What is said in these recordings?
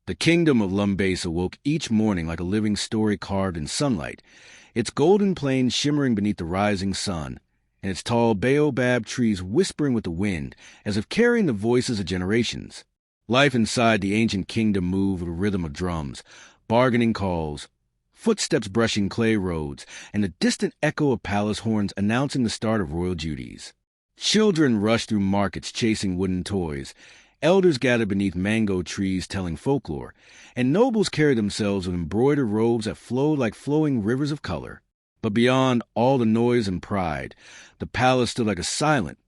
The kingdom of Lumbasa woke each morning like a living story carved in sunlight, its golden plains shimmering beneath the rising sun, and its tall baobab trees whispering with the wind as if carrying the voices of generations. Life inside the ancient kingdom moved with a rhythm of drums, bargaining calls, footsteps brushing clay roads, and the distant echo of palace horns announcing the start of royal duties. Children rushed through markets chasing wooden toys, elders gathered beneath mango trees telling folklore, and nobles carried themselves with embroidered robes that flowed like flowing rivers of color. But beyond all the noise and pride, the palace stood like a silent,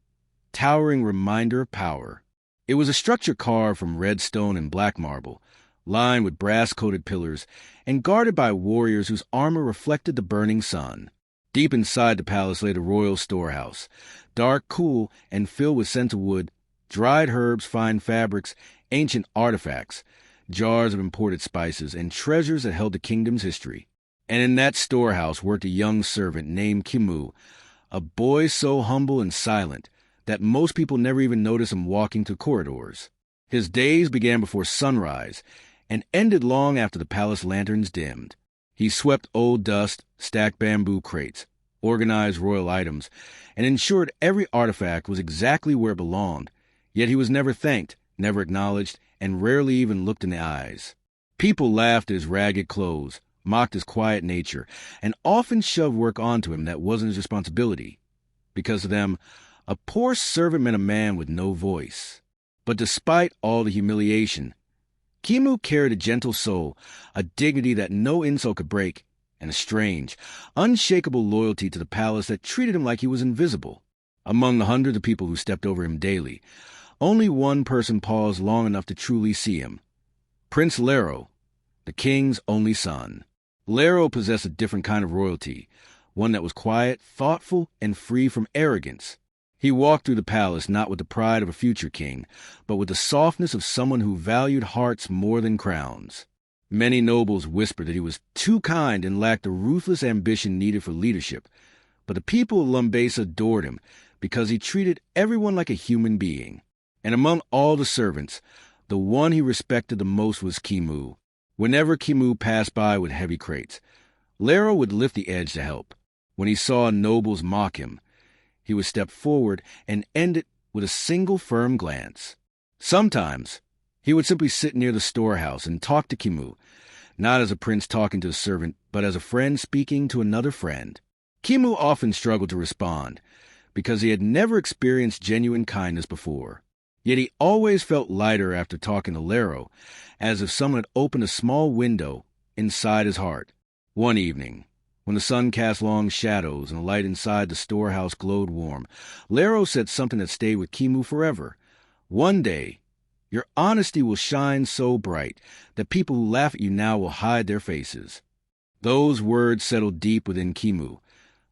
towering reminder of power. It was a structure carved from red stone and black marble, lined with brass-coated pillars, and guarded by warriors whose armor reflected the burning sun. Deep inside the palace lay the royal storehouse, dark, cool, and filled with sandalwood, dried herbs, fine fabrics, ancient artifacts, jars of imported spices, and treasures that held the kingdom's history. And in that storehouse worked a young servant named Kimu, a boy so humble and silent that most people never even noticed him walking through corridors. His days began before sunrise and ended long after the palace lanterns dimmed. He swept old dust, stacked bamboo crates, organized royal items, and ensured every artifact was exactly where it belonged. Yet he was never thanked, never acknowledged, and rarely even looked in the eyes. People laughed at his ragged clothes, mocked his quiet nature, and often shoved work onto him that wasn't his responsibility. Because to them, a poor servant meant a man with no voice. But despite all the humiliation, Kimu carried a gentle soul, a dignity that no insult could break, and a strange, unshakable loyalty to the palace that treated him like he was invisible. Among the hundreds of people who stepped over him daily, only one person paused long enough to truly see him: Prince Lero, the king's only son. Lero possessed a different kind of royalty, one that was quiet, thoughtful, and free from arrogance. He walked through the palace not with the pride of a future king, but with the softness of someone who valued hearts more than crowns. Many nobles whispered that he was too kind and lacked the ruthless ambition needed for leadership, but the people of Lumbasa adored him because he treated everyone like a human being. And among all the servants, the one he respected the most was Kimu. Whenever Kimu passed by with heavy crates, Lero would lift the edge to help. When he saw nobles mock him, he would step forward and end it with a single firm glance. Sometimes, he would simply sit near the storehouse and talk to Kimu, not as a prince talking to a servant, but as a friend speaking to another friend. Kimu often struggled to respond, because he had never experienced genuine kindness before. Yet he always felt lighter after talking to Lero, as if someone had opened a small window inside his heart. One evening, when the sun cast long shadows and the light inside the storehouse glowed warm, Lero said something that stayed with Kimu forever. "One day, your honesty will shine so bright that people who laugh at you now will hide their faces." Those words settled deep within Kimu,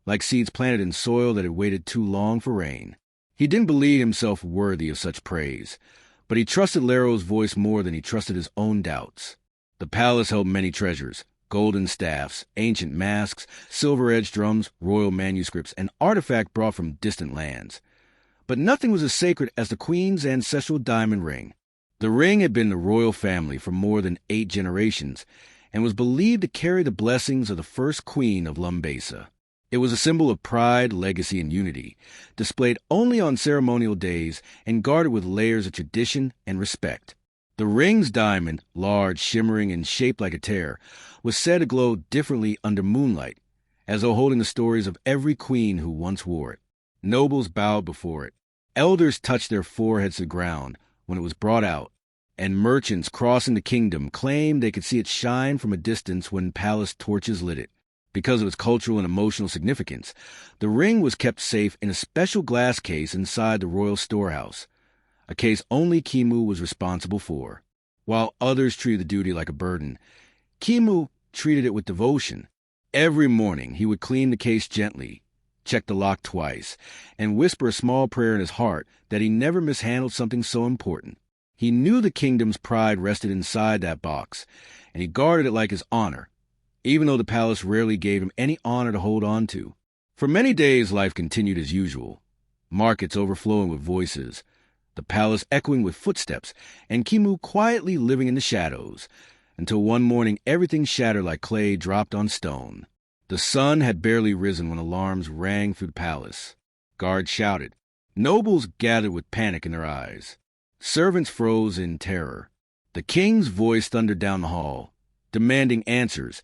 like seeds planted in soil that had waited too long for rain. He didn't believe himself worthy of such praise, but he trusted Lero's voice more than he trusted his own doubts. The palace held many treasures: golden staffs, ancient masks, silver-edged drums, royal manuscripts, and artifacts brought from distant lands. But nothing was as sacred as the queen's ancestral diamond ring. The ring had been the royal family for more than 8 generations, and was believed to carry the blessings of the first queen of Lumbasa. It was a symbol of pride, legacy, and unity, displayed only on ceremonial days and guarded with layers of tradition and respect. The ring's diamond, large, shimmering, and shaped like a tear, was said to glow differently under moonlight, as though holding the stories of every queen who once wore it. Nobles bowed before it. Elders touched their foreheads to the ground when it was brought out, and merchants crossing the kingdom claimed they could see it shine from a distance when palace torches lit it. Because of its cultural and emotional significance, the ring was kept safe in a special glass case inside the royal storehouse, a case only Kimu was responsible for. While others treated the duty like a burden, Kimu treated it with devotion. Every morning he would clean the case gently, check the lock twice, and whisper a small prayer in his heart that he never mishandled something so important. He knew the kingdom's pride rested inside that box, and he guarded it like his honor, even though the palace rarely gave him any honor to hold on to. For many days life continued as usual, markets overflowing with voices, the palace echoing with footsteps, and Kimu quietly living in the shadows, until one morning everything shattered like clay dropped on stone. The sun had barely risen when alarms rang through the palace. Guards shouted. Nobles gathered with panic in their eyes. Servants froze in terror. The king's voice thundered down the hall, demanding answers,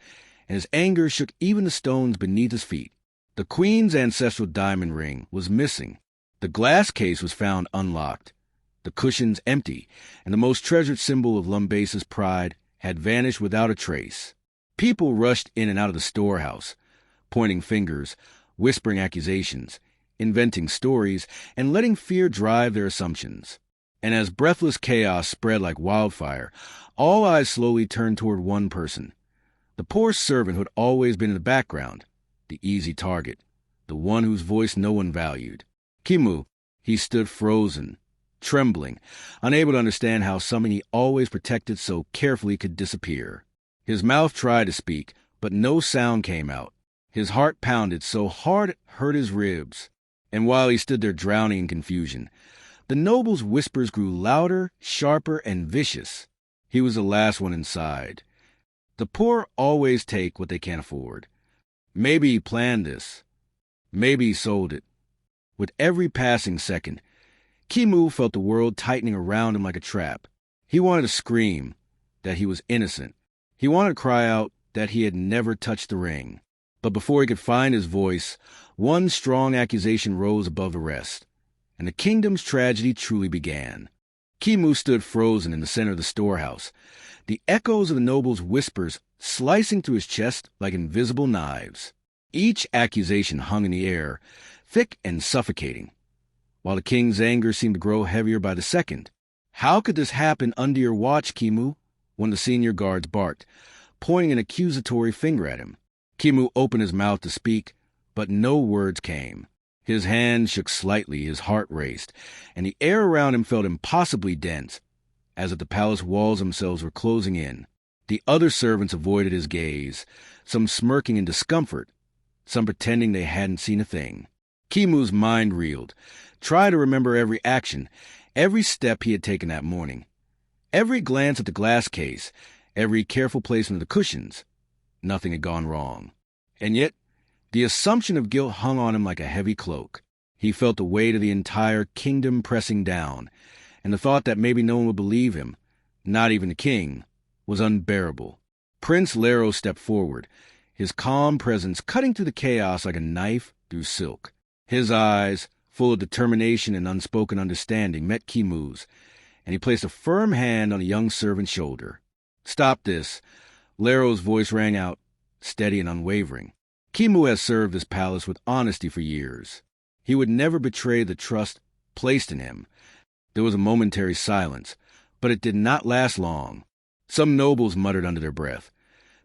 and his anger shook even the stones beneath his feet. The queen's ancestral diamond ring was missing. The glass case was found unlocked, the cushions empty, and the most treasured symbol of Lumbasa's pride had vanished without a trace. People rushed in and out of the storehouse, pointing fingers, whispering accusations, inventing stories, and letting fear drive their assumptions. And as breathless chaos spread like wildfire, all eyes slowly turned toward one person. The poor servant who had always been in the background, the easy target, the one whose voice no one valued. Kimu, he stood frozen, trembling, unable to understand how something he always protected so carefully could disappear. His mouth tried to speak, but no sound came out. His heart pounded so hard it hurt his ribs. And while he stood there drowning in confusion, the noble's whispers grew louder, sharper, and vicious. He was the last one inside. The poor always take what they can't afford. Maybe he planned this. Maybe he sold it. With every passing second, Kimu felt the world tightening around him like a trap. He wanted to scream that he was innocent. He wanted to cry out that he had never touched the ring. But before he could find his voice, one strong accusation rose above the rest, and the kingdom's tragedy truly began. Kimu stood frozen in the center of the storehouse, the echoes of the noble's whispers slicing through his chest like invisible knives. Each accusation hung in the air, thick and suffocating, while the king's anger seemed to grow heavier by the second. How could this happen under your watch, Kimu? One of the senior guards barked, pointing an accusatory finger at him. Kimu opened his mouth to speak, but no words came. His hands shook slightly, his heart raced, and the air around him felt impossibly dense, as if the palace walls themselves were closing in. The other servants avoided his gaze, some smirking in discomfort, some pretending they hadn't seen a thing. Kimu's mind reeled, tried to remember every action, every step he had taken that morning, every glance at the glass case, every careful placement of the cushions. Nothing had gone wrong. And yet, the assumption of guilt hung on him like a heavy cloak. He felt the weight of the entire kingdom pressing down, and the thought that maybe no one would believe him, not even the king, was unbearable. Prince Lero stepped forward, his calm presence cutting through the chaos like a knife through silk. His eyes, full of determination and unspoken understanding, met Kimu's, and he placed a firm hand on the young servant's shoulder. "Stop this." Lero's voice rang out, steady and unwavering. Kimu has served this palace with honesty for years. He would never betray the trust placed in him. There was a momentary silence, but it did not last long. Some nobles muttered under their breath,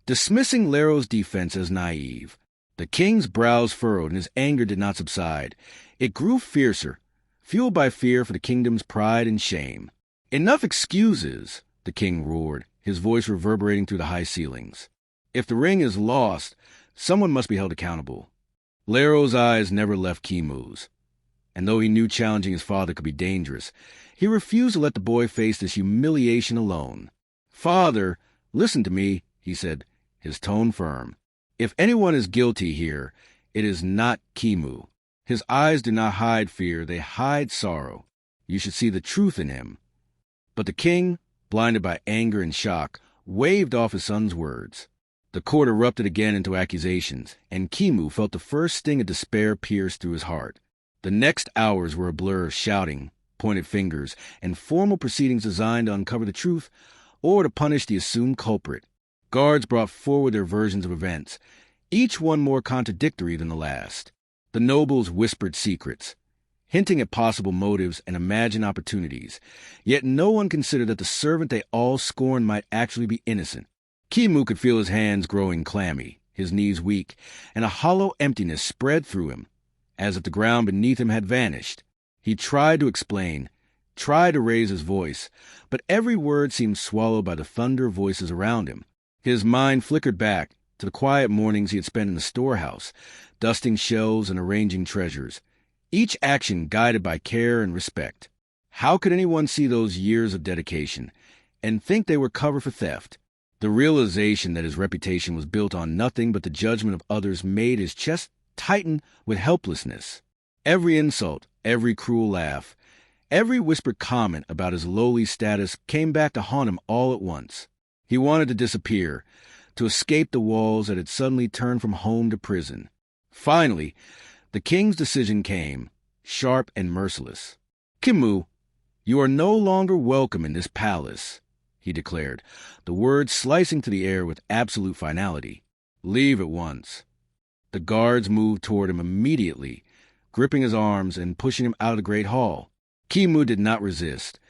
dismissing Lero's defense as naive. The king's brows furrowed, and his anger did not subside. It grew fiercer, fueled by fear for the kingdom's pride and shame. "Enough excuses," the king roared, his voice reverberating through the high ceilings. "If the ring is lost, someone must be held accountable." Lero's eyes never left Kimu's, and though he knew challenging his father could be dangerous, he refused to let the boy face this humiliation alone. "Father, listen to me," he said, his tone firm. "If anyone is guilty here, it is not Kimu. His eyes do not hide fear, they hide sorrow. You should see the truth in him." But the king, blinded by anger and shock, waved off his son's words. The court erupted again into accusations, and Kimu felt the first sting of despair pierce through his heart. The next hours were a blur of shouting, pointed fingers, and formal proceedings designed to uncover the truth or to punish the assumed culprit. Guards brought forward their versions of events, each one more contradictory than the last. The nobles whispered secrets, hinting at possible motives and imagined opportunities, yet no one considered that the servant they all scorned might actually be innocent. Kimu could feel his hands growing clammy, his knees weak, and a hollow emptiness spread through him, as if the ground beneath him had vanished. He tried to explain, tried to raise his voice, but every word seemed swallowed by the thunder of voices around him. His mind flickered back to the quiet mornings he had spent in the storehouse, dusting shelves and arranging treasures, each action guided by care and respect. How could anyone see those years of dedication and think they were covered for theft? The realization that his reputation was built on nothing but the judgment of others made his chest tighten with helplessness. Every insult, every cruel laugh, every whispered comment about his lowly status came back to haunt him all at once. He wanted to disappear, to escape the walls that had suddenly turned from home to prison. Finally, the king's decision came, sharp and merciless. "Kimu, you are no longer welcome in this palace," he declared, the words slicing through the air with absolute finality. "Leave at once." The guards moved toward him immediately, gripping his arms and pushing him out of the great hall. Kimu did not resist.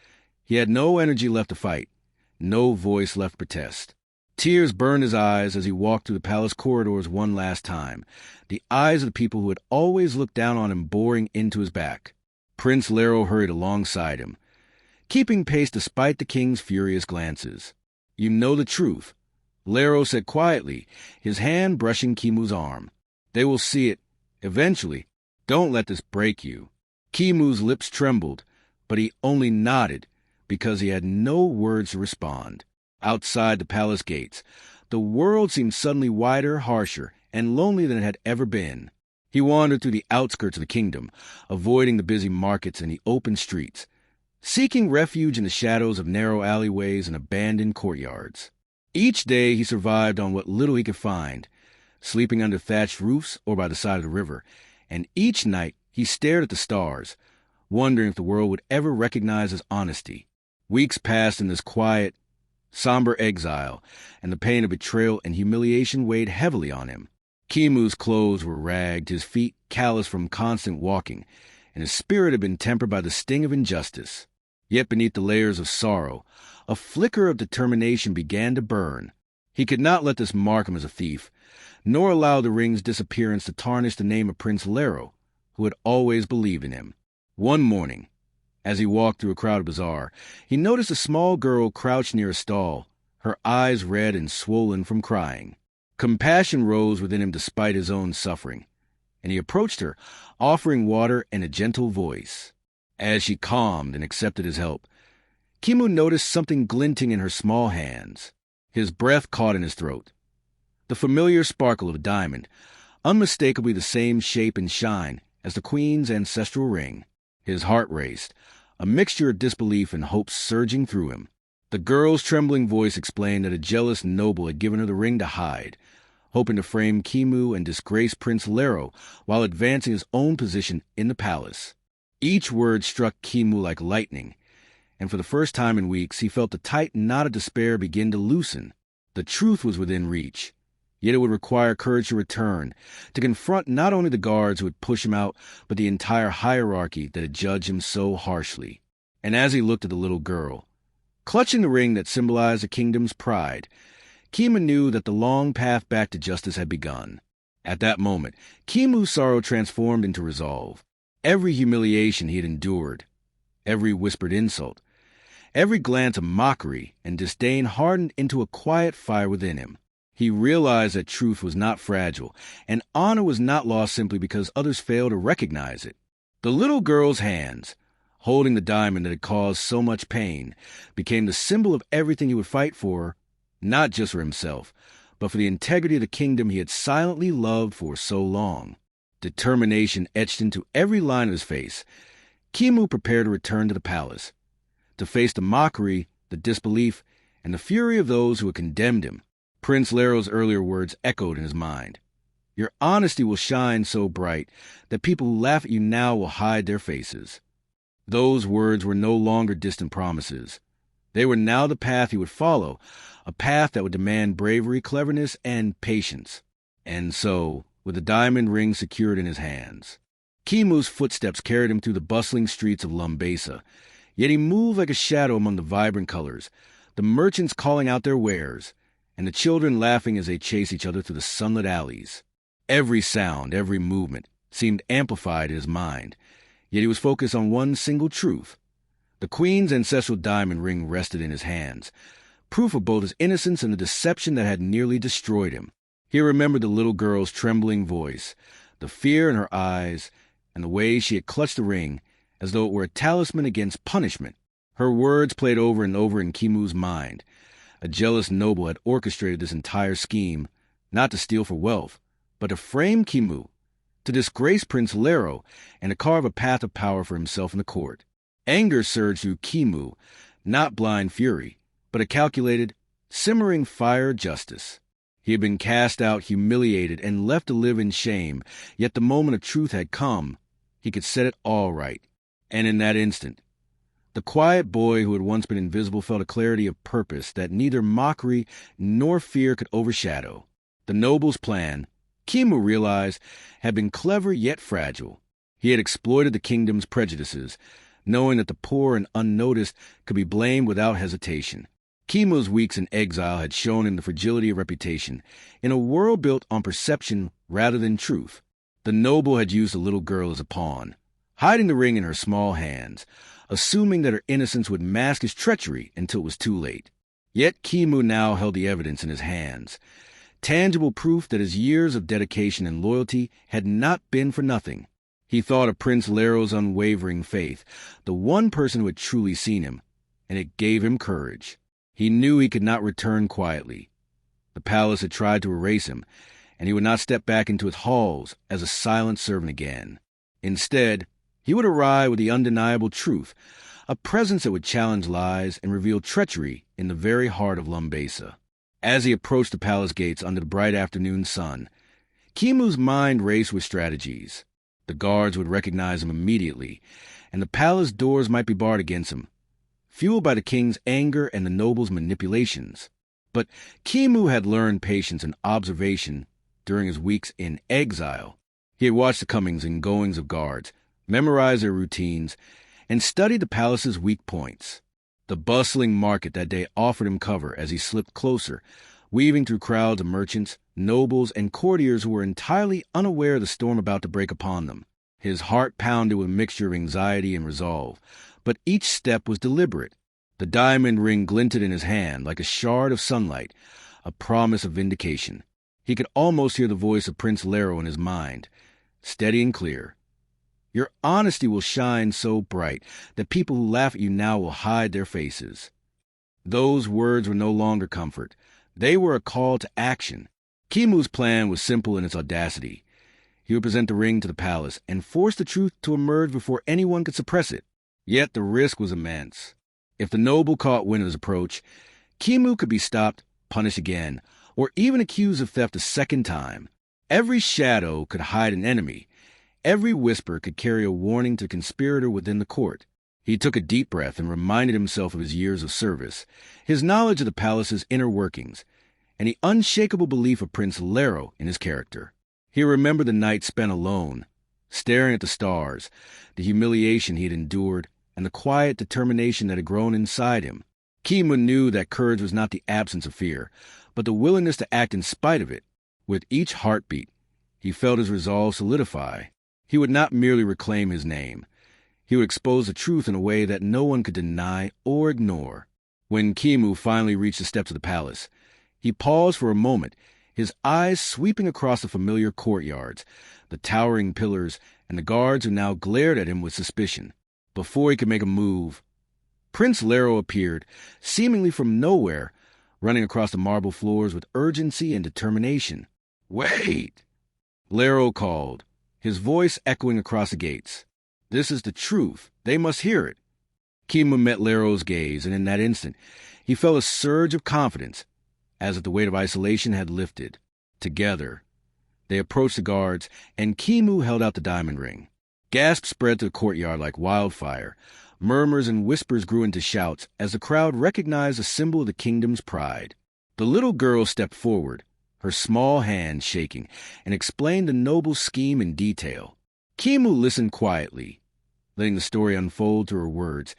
He had no energy left to fight, no voice left to protest. Tears burned his eyes as he walked through the palace corridors one last time, the eyes of the people who had always looked down on him boring into his back. Prince Lero hurried alongside him, keeping pace despite the king's furious glances. "You know the truth," Lero said quietly, his hand brushing Kimu's arm. "They will see it, eventually. Don't let this break you." Kimu's lips trembled, but he only nodded because he had no words to respond. Outside the palace gates, the world seemed suddenly wider, harsher, and lonelier than it had ever been. He wandered through the outskirts of the kingdom, avoiding the busy markets and the open streets, seeking refuge in the shadows of narrow alleyways and abandoned courtyards. Each day he survived on what little he could find, sleeping under thatched roofs or by the side of the river, and each night he stared at the stars, wondering if the world would ever recognize his honesty. Weeks passed in this quiet, somber exile, and the pain of betrayal and humiliation weighed heavily on him. Kimu's clothes were ragged, his feet calloused from constant walking, and his spirit had been tempered by the sting of injustice. Yet beneath the layers of sorrow, a flicker of determination began to burn. He could not let this mark him as a thief, nor allow the ring's disappearance to tarnish the name of Prince Lero, who had always believed in him. One morning, as he walked through a crowded bazaar, he noticed a small girl crouched near a stall, her eyes red and swollen from crying. Compassion rose within him despite his own suffering, and he approached her, offering water and a gentle voice. As she calmed and accepted his help, Kimu noticed something glinting in her small hands. His breath caught in his throat. The familiar sparkle of a diamond, unmistakably the same shape and shine as the queen's ancestral ring. His heart raced, a mixture of disbelief and hope surging through him. The girl's trembling voice explained that a jealous noble had given her the ring to hide, hoping to frame Kimu and disgrace Prince Lero while advancing his own position in the palace. Each word struck Kimu like lightning, and for the first time in weeks he felt the tight knot of despair begin to loosen. The truth was within reach, yet it would require courage to return, to confront not only the guards who had pushed him out, but the entire hierarchy that had judged him so harshly. And as he looked at the little girl, clutching the ring that symbolized the kingdom's pride, Kimu knew that the long path back to justice had begun. At that moment, Kimu's sorrow transformed into resolve. Every humiliation he had endured, every whispered insult, every glance of mockery and disdain hardened into a quiet fire within him. He realized that truth was not fragile, and honor was not lost simply because others failed to recognize it. The little girl's hands, holding the diamond that had caused so much pain, became the symbol of everything he would fight for, not just for himself, but for the integrity of the kingdom he had silently loved for so long. Determination etched into every line of his face, Kimu prepared to return to the palace, to face the mockery, the disbelief, and the fury of those who had condemned him. Prince Lero's earlier words echoed in his mind. "Your honesty will shine so bright that people who laugh at you now will hide their faces." Those words were no longer distant promises. They were now the path he would follow, a path that would demand bravery, cleverness, and patience. And so, with the diamond ring secured in his hands, Kimu's footsteps carried him through the bustling streets of Lumbasa, yet he moved like a shadow among the vibrant colors, the merchants calling out their wares, and the children laughing as they chased each other through the sunlit alleys. Every sound, every movement, seemed amplified in his mind, yet he was focused on one single truth. The queen's ancestral diamond ring rested in his hands, proof of both his innocence and the deception that had nearly destroyed him. He remembered the little girl's trembling voice, the fear in her eyes, and the way she had clutched the ring as though it were a talisman against punishment. Her words played over and over in Kimu's mind. A jealous noble had orchestrated this entire scheme, not to steal for wealth, but to frame Kimu, to disgrace Prince Lero, and to carve a path of power for himself in the court. Anger surged through Kimu, not blind fury, but a calculated, simmering fire of justice. He had been cast out, humiliated, and left to live in shame, yet the moment of truth had come. He could set it all right. And in that instant, the quiet boy who had once been invisible felt a clarity of purpose that neither mockery nor fear could overshadow. The noble's plan, Kimu realized, had been clever yet fragile. He had exploited the kingdom's prejudices, knowing that the poor and unnoticed could be blamed without hesitation. Kimu's weeks in exile had shown him the fragility of reputation, in a world built on perception rather than truth. The noble had used the little girl as a pawn, hiding the ring in her small hands, assuming that her innocence would mask his treachery until it was too late. Yet Kimu now held the evidence in his hands, tangible proof that his years of dedication and loyalty had not been for nothing. He thought of Prince Lero's unwavering faith, the one person who had truly seen him, and it gave him courage. He knew he could not return quietly. The palace had tried to erase him, and he would not step back into its halls as a silent servant again. Instead, he would arrive with the undeniable truth, a presence that would challenge lies and reveal treachery in the very heart of Lumbasa. As he approached the palace gates under the bright afternoon sun, Kimu's mind raced with strategies. The guards would recognize him immediately, and the palace doors might be barred against him, fueled by the king's anger and the noble's manipulations. But Kimu had learned patience and observation during his weeks in exile. He had watched the comings and goings of guards, memorized their routines, and studied the palace's weak points. The bustling market that day offered him cover as he slipped closer, weaving through crowds of merchants, nobles, and courtiers who were entirely unaware of the storm about to break upon them. His heart pounded with a mixture of anxiety and resolve, but each step was deliberate. The diamond ring glinted in his hand like a shard of sunlight, a promise of vindication. He could almost hear the voice of Prince Lero in his mind, steady and clear. Your honesty will shine so bright that people who laugh at you now will hide their faces. Those words were no longer comfort. They were a call to action. Kimu's plan was simple in its audacity. He would present the ring to the palace and force the truth to emerge before anyone could suppress it. Yet the risk was immense. If the noble caught wind of his approach, Kimu could be stopped, punished again, or even accused of theft a second time. Every shadow could hide an enemy. Every whisper could carry a warning to the conspirator within the court. He took a deep breath and reminded himself of his years of service, his knowledge of the palace's inner workings, and the unshakable belief of Prince Lero in his character. He remembered the night spent alone, staring at the stars, the humiliation he had endured, and the quiet determination that had grown inside him. Kimu knew that courage was not the absence of fear, but the willingness to act in spite of it. With each heartbeat, he felt his resolve solidify. He would not merely reclaim his name. He would expose the truth in a way that no one could deny or ignore. When Kimu finally reached the steps of the palace, he paused for a moment, his eyes sweeping across the familiar courtyards, the towering pillars, and the guards who now glared at him with suspicion. Before he could make a move, Prince Lero appeared, seemingly from nowhere, running across the marble floors with urgency and determination. "Wait!" Lero called, his voice echoing across the gates. "This is the truth. They must hear it." Kimu met Lero's gaze, and in that instant, he felt a surge of confidence, as if the weight of isolation had lifted. Together, they approached the guards, and Kimu held out the diamond ring. Gasps spread through the courtyard like wildfire. Murmurs and whispers grew into shouts as the crowd recognized a symbol of the kingdom's pride. The little girl stepped forward, her small hand shaking, and explained the noble scheme in detail. Kimu listened quietly, letting the story unfold through her words,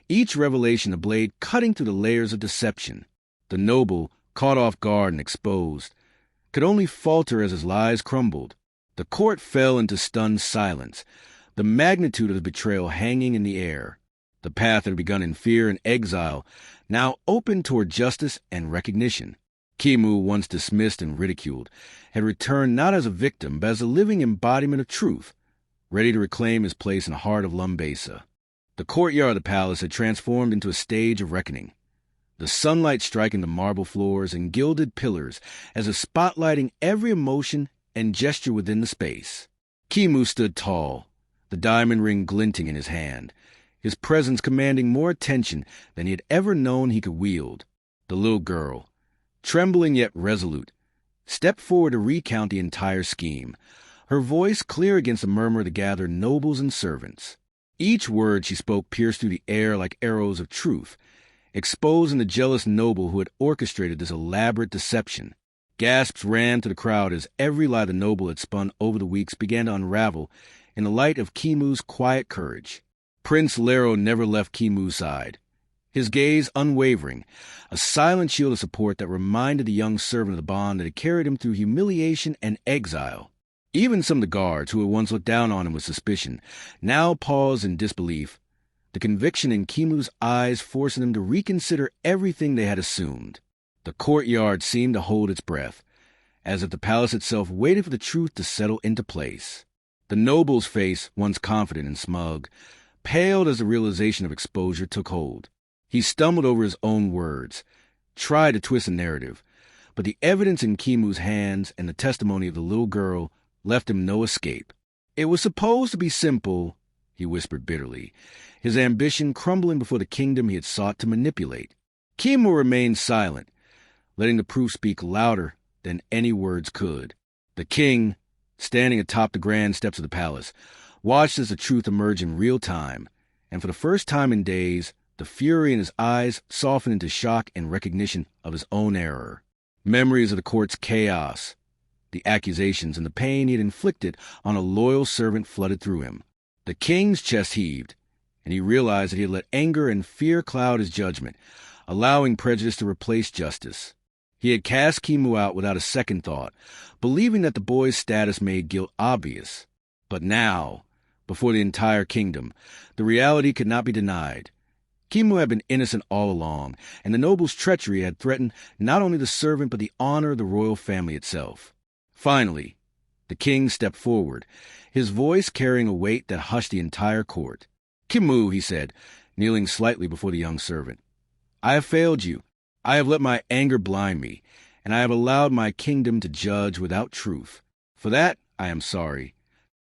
each revelation a blade cutting through the layers of deception. The noble, caught off guard and exposed, could only falter as his lies crumbled. The court fell into stunned silence, the magnitude of the betrayal hanging in the air. The path that had begun in fear and exile now opened toward justice and recognition. Kimu, once dismissed and ridiculed, had returned not as a victim but as a living embodiment of truth, ready to reclaim his place in the heart of Lumbasa. The courtyard of the palace had transformed into a stage of reckoning, the sunlight striking the marble floors and gilded pillars as if spotlighting every emotion and gesture within the space. Kimu stood tall, the diamond ring glinting in his hand, his presence commanding more attention than he had ever known he could wield. The little girl, trembling yet resolute, stepped forward to recount the entire scheme, her voice clear against the murmur of the gathered nobles and servants. Each word she spoke pierced through the air like arrows of truth, exposing the jealous noble who had orchestrated this elaborate deception. Gasps ran to the crowd as every lie the noble had spun over the weeks began to unravel in the light of Kimu's quiet courage. Prince Lero never left Kimu's side, his gaze unwavering, a silent shield of support that reminded the young servant of the bond that had carried him through humiliation and exile. Even some of the guards, who had once looked down on him with suspicion, now paused in disbelief, the conviction in Kimu's eyes forcing them to reconsider everything they had assumed. The courtyard seemed to hold its breath, as if the palace itself waited for the truth to settle into place. The noble's face, once confident and smug, paled as the realization of exposure took hold. He stumbled over his own words, tried to twist the narrative, but the evidence in Kimu's hands and the testimony of the little girl left him no escape. It was supposed to be simple, he whispered bitterly, his ambition crumbling before the kingdom he had sought to manipulate. Kimu remained silent, letting the proof speak louder than any words could. The king, standing atop the grand steps of the palace, watched as the truth emerged in real time, and for the first time in days, the fury in his eyes softened into shock and recognition of his own error. Memories of the court's chaos, the accusations, and the pain he had inflicted on a loyal servant flooded through him. The king's chest heaved, and he realized that he had let anger and fear cloud his judgment, allowing prejudice to replace justice. He had cast Kimu out without a second thought, believing that the boy's status made guilt obvious. But now, before the entire kingdom, the reality could not be denied. Kimu had been innocent all along, and the noble's treachery had threatened not only the servant but the honor of the royal family itself. Finally, the king stepped forward, his voice carrying a weight that hushed the entire court. "Kimu," he said, kneeling slightly before the young servant, "I have failed you. I have let my anger blind me, and I have allowed my kingdom to judge without truth. For that, I am sorry."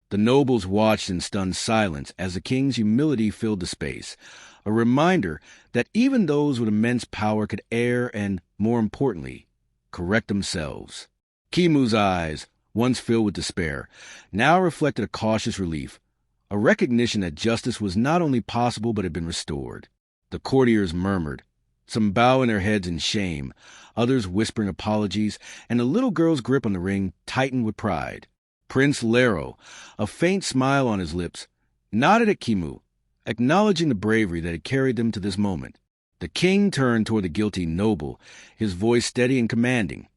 The nobles watched in stunned silence as the king's humility filled the space, a reminder that even those with immense power could err and, more importantly, correct themselves. Kimu's eyes, once filled with despair, now reflected a cautious relief, a recognition that justice was not only possible but had been restored. The courtiers murmured, some bowing their heads in shame, others whispering apologies, and the little girl's grip on the ring tightened with pride. Prince Lero, a faint smile on his lips, nodded at Kimu, acknowledging the bravery that had carried them to this moment. The king turned toward the guilty noble, his voice steady and commanding.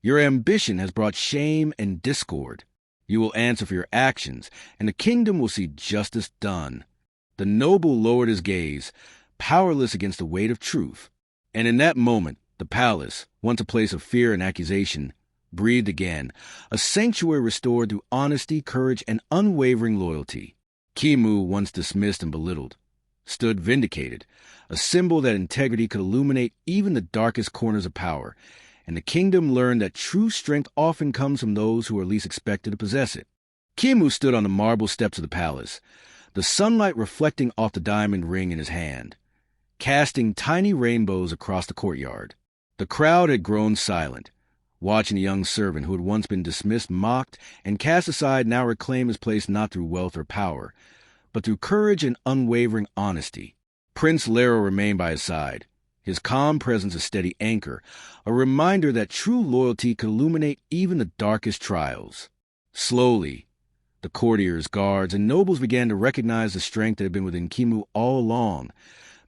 "Your ambition has brought shame and discord. You will answer for your actions, and the kingdom will see justice done." The noble lowered his gaze, powerless against the weight of truth. And in that moment, the palace, once a place of fear and accusation, breathed again, a sanctuary restored through honesty, courage, and unwavering loyalty. Kimu, once dismissed and belittled, stood vindicated, a symbol that integrity could illuminate even the darkest corners of power, and the kingdom learned that true strength often comes from those who are least expected to possess it. Kimu stood on the marble steps of the palace, the sunlight reflecting off the diamond ring in his hand, casting tiny rainbows across the courtyard. The crowd had grown silent, watching the young servant who had once been dismissed, mocked, and cast aside now reclaim his place not through wealth or power, but through courage and unwavering honesty. Prince Lero remained by his side, his calm presence a steady anchor, a reminder that true loyalty could illuminate even the darkest trials. Slowly, the courtiers, guards, and nobles began to recognize the strength that had been within Kimu all along,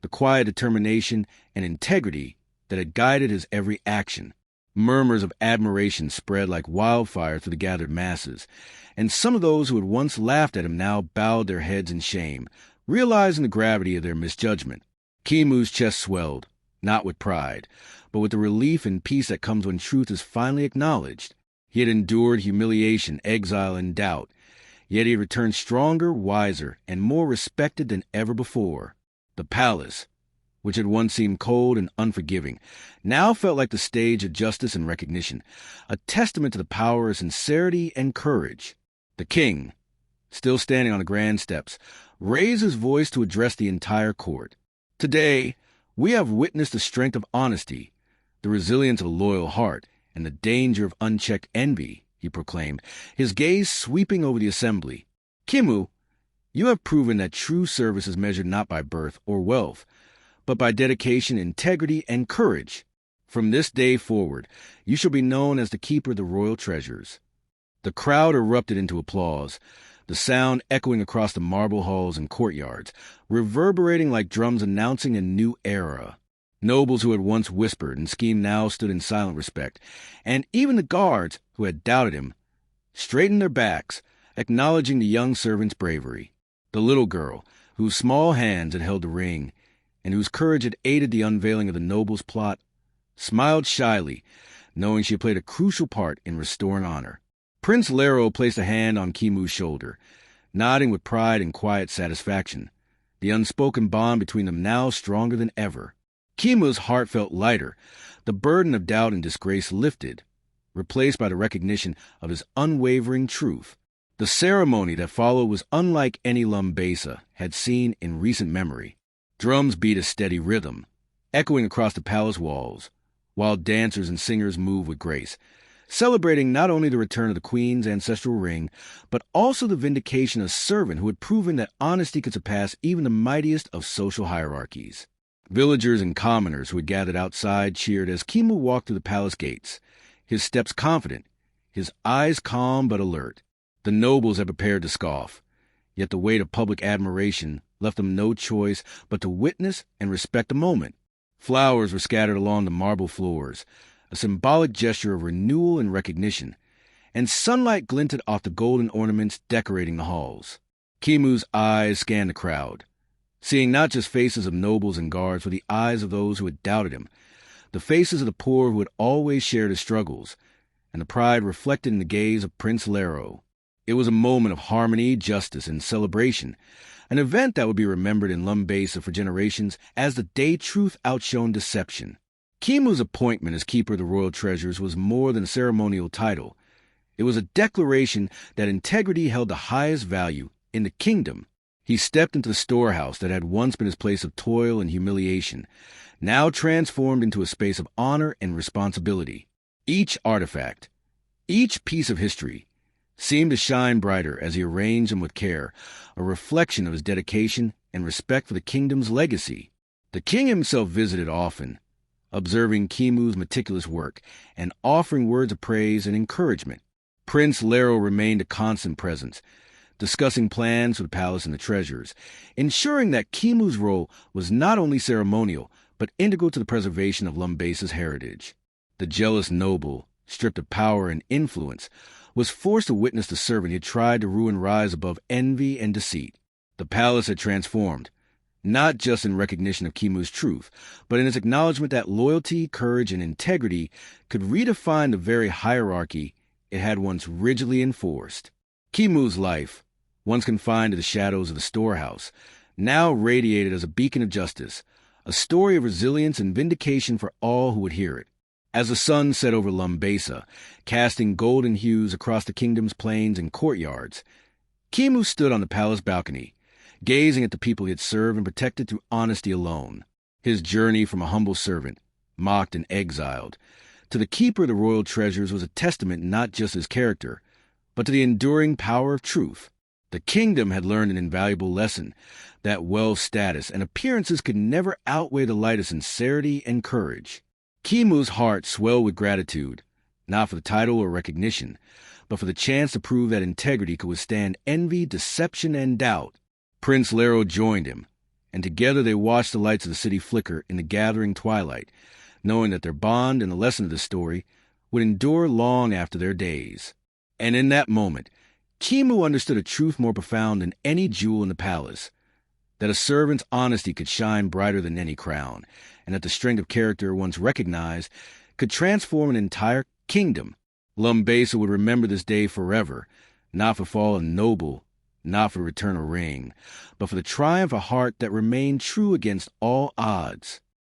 the quiet determination and integrity that had guided his every action. Murmurs of admiration spread like wildfire through the gathered masses, and some of those who had once laughed at him now bowed their heads in shame, realizing the gravity of their misjudgment. Kimu's chest swelled, not with pride, but with the relief and peace that comes when truth is finally acknowledged. He had endured humiliation, exile, and doubt, Yet he had returned stronger, wiser, and more respected than ever before. The palace, which had once seemed cold and unforgiving, now felt like the stage of justice and recognition, a testament to the power of sincerity and courage. The king, still standing on the grand steps, raised his voice to address the entire court. Today, we have witnessed the strength of honesty, the resilience of a loyal heart, and the danger of unchecked envy, he proclaimed, his gaze sweeping over the assembly. Kimu, you have proven that true service is measured not by birth or wealth, but by dedication, integrity, and courage. From this day forward, you shall be known as the keeper of the royal treasures. The crowd erupted into applause, the sound echoing across the marble halls and courtyards, reverberating like drums announcing a new era. Nobles who had once whispered and schemed now stood in silent respect, and even the guards, who had doubted him, straightened their backs, acknowledging the young servant's bravery. The little girl, whose small hands had held the ring, and whose courage had aided the unveiling of the noble's plot, smiled shyly, knowing she had played a crucial part in restoring honor. Prince Lero placed a hand on Kimu's shoulder, nodding with pride and quiet satisfaction, the unspoken bond between them now stronger than ever. Kimu's heart felt lighter, the burden of doubt and disgrace lifted, replaced by the recognition of his unwavering truth. The ceremony that followed was unlike any Lumbasa had seen in recent memory. Drums beat a steady rhythm, echoing across the palace walls, while dancers and singers moved with grace, celebrating not only the return of the queen's ancestral ring, but also the vindication of a servant who had proven that honesty could surpass even the mightiest of social hierarchies. Villagers and commoners who had gathered outside cheered as Kimu walked through the palace gates, his steps confident, his eyes calm but alert. The nobles had prepared to scoff, yet the weight of public admiration left them no choice but to witness and respect the moment. Flowers were scattered along the marble floors, a symbolic gesture of renewal and recognition, and sunlight glinted off the golden ornaments decorating the halls. Kimu's eyes scanned the crowd, seeing not just faces of nobles and guards with the eyes of those who had doubted him, the faces of the poor who had always shared his struggles, and the pride reflected in the gaze of Prince Lero. It was a moment of harmony, justice, and celebration, an event that would be remembered in Lumbasa for generations as the day truth outshone deception. Kimu's appointment as keeper of the royal treasures was more than a ceremonial title. It was a declaration that integrity held the highest value in the kingdom. He stepped into the storehouse that had once been his place of toil and humiliation, now transformed into a space of honor and responsibility. Each artifact, each piece of history, seemed to shine brighter as he arranged them with care, a reflection of his dedication and respect for the kingdom's legacy. The king himself visited often, observing Kimu's meticulous work and offering words of praise and encouragement. Prince Lero remained a constant presence, discussing plans for the palace and the treasures, ensuring that Kimu's role was not only ceremonial, but integral to the preservation of Lumbasa's heritage. The jealous noble, stripped of power and influence, was forced to witness the servant he had tried to ruin rise above envy and deceit. The palace had transformed, not just in recognition of Kimu's truth, but in its acknowledgement that loyalty, courage, and integrity could redefine the very hierarchy it had once rigidly enforced. Kimu's life, once confined to the shadows of the storehouse, now radiated as a beacon of justice, a story of resilience and vindication for all who would hear it. As the sun set over Lumbasa, casting golden hues across the kingdom's plains and courtyards, Kimu stood on the palace balcony, gazing at the people he had served and protected through honesty alone. His journey from a humble servant, mocked and exiled, to the keeper of the royal treasures was a testament not just to his character, but to the enduring power of truth. The kingdom had learned an invaluable lesson, that wealth, status, and appearances could never outweigh the light of sincerity and courage. Kimu's heart swelled with gratitude, not for the title or recognition, but for the chance to prove that integrity could withstand envy, deception, and doubt. Prince Lero joined him, and together they watched the lights of the city flicker in the gathering twilight, knowing that their bond and the lesson of the story would endure long after their days. And in that moment, Kimu understood a truth more profound than any jewel in the palace, that a servant's honesty could shine brighter than any crown, and that the strength of character once recognized could transform an entire kingdom. Lumbasa would remember this day forever, not for fallen noble, not for return of ring, but for the triumph of a heart that remained true against all odds.